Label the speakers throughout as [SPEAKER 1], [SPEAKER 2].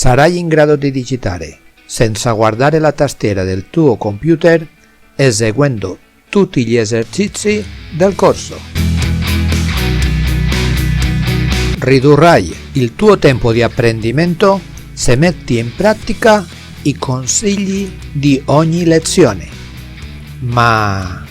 [SPEAKER 1] Sarai in grado di digitare, senza guardare la tastiera del tuo computer, eseguendo tutti gli esercizi del corso. Ridurrai il tuo tempo di apprendimento se metti in pratica i consigli di ogni lezione. Ma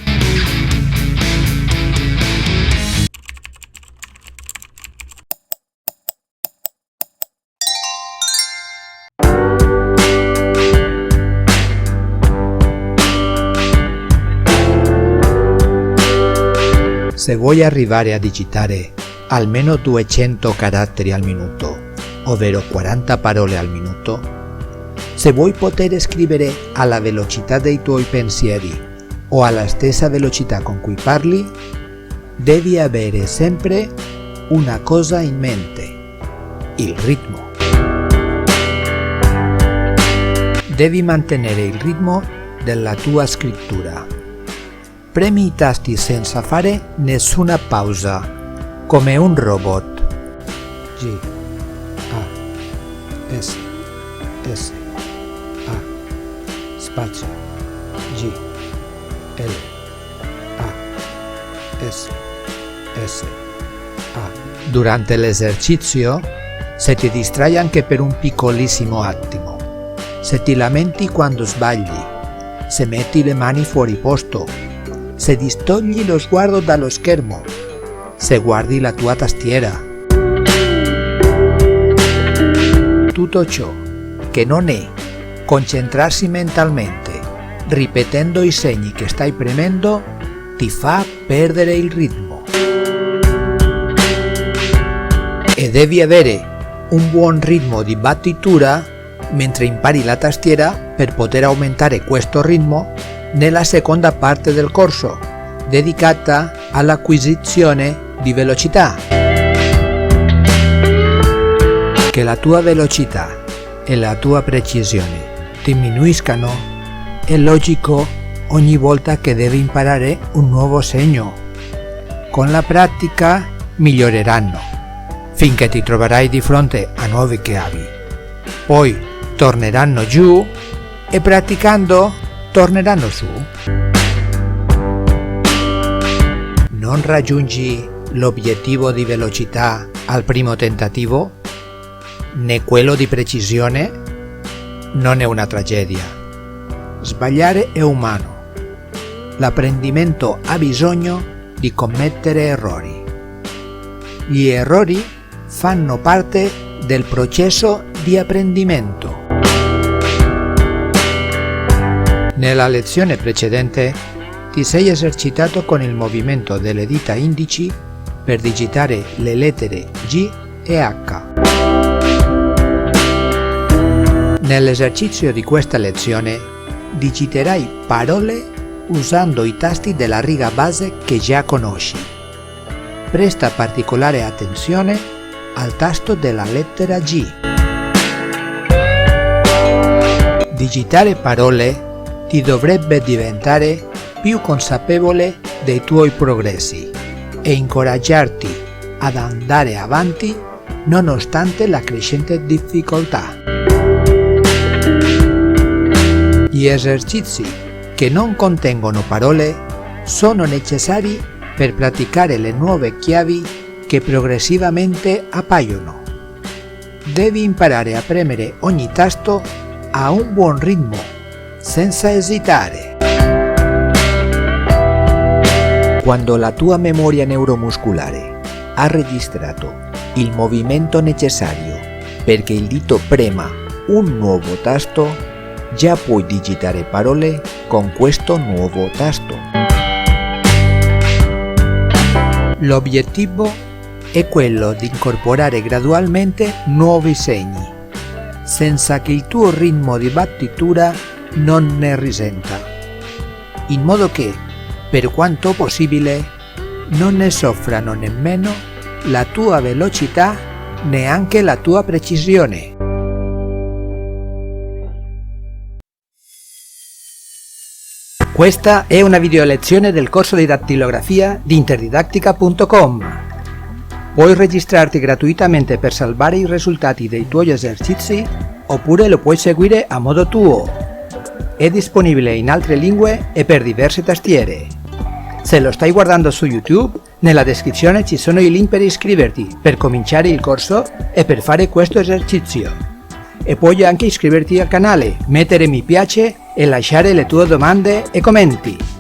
[SPEAKER 1] se vuoi arrivare a digitare almeno 200 caratteri al minuto, ovvero 40 parole al minuto, se vuoi poter scrivere alla velocità dei tuoi pensieri o alla stessa velocità con cui parli, devi avere sempre una cosa in mente: il ritmo. Devi mantenere il ritmo della tua scrittura. Premi i tasti senza fare nessuna pausa, come un robot. G, A, S, S, A, spazio, G, L, A, S, S, A. Durante l'esercizio, se ti distrai anche per un piccolissimo attimo, se ti lamenti quando sbagli, se metti le mani fuori posto, se distogli lo sguardo dallo schermo, se guardi la tua tastiera. Tutto ciò che non è concentrarsi mentalmente, ripetendo i segni che stai premendo, ti fa perdere il ritmo. E devi avere un buon ritmo di battitura mentre impari la tastiera per poter aumentare questo ritmo nella seconda parte del corso, dedicata all'acquisizione di velocità. Che la tua velocità e la tua precisione diminuiscano è logico ogni volta che devi imparare un nuovo segno. Con la pratica miglioreranno, finché ti troverai di fronte a nuove chiavi. Poi torneranno giù e praticando torneranno su. Non raggiungi l'obiettivo di velocità al primo tentativo, né quello di precisione, non è una tragedia. Sbagliare è umano. L'apprendimento ha bisogno di commettere errori. Gli errori fanno parte del processo di apprendimento. Nella lezione precedente ti sei esercitato con il movimento delle dita indici per digitare le lettere G e H. Nell'esercizio di questa lezione digiterai parole usando i tasti della riga base che già conosci. Presta particolare attenzione al tasto della lettera G. Digitare parole ti dovrebbe diventare più consapevole dei tuoi progressi e incoraggiarti ad andare avanti nonostante la crescente difficoltà. Gli esercizi che non contengono parole sono necessari per praticare le nuove chiavi che progressivamente appaiono. Devi imparare a premere ogni tasto a un buon ritmo, senza esitare. Quando la tua memoria neuromuscolare ha registrato il movimento necessario perché il dito prema un nuovo tasto, già puoi digitare parole con questo nuovo tasto. L'obiettivo è quello di incorporare gradualmente nuovi segni, senza che il tuo ritmo di battitura non ne risenta, in modo che, per quanto possibile, non ne soffrano nemmeno la tua velocità neanche la tua precisione. Questa è una video lezione del corso di dattilografia di Interdidattica.com. Puoi registrarti gratuitamente per salvare i risultati dei tuoi esercizi oppure lo puoi seguire a modo tuo. È disponibile in altre lingue e per diverse tastiere. Se lo stai guardando su YouTube, nella descrizione ci sono i link per iscriverti, per cominciare il corso e per fare questo esercizio. E puoi anche iscriverti al canale, mettere mi piace e lasciare le tue domande e commenti.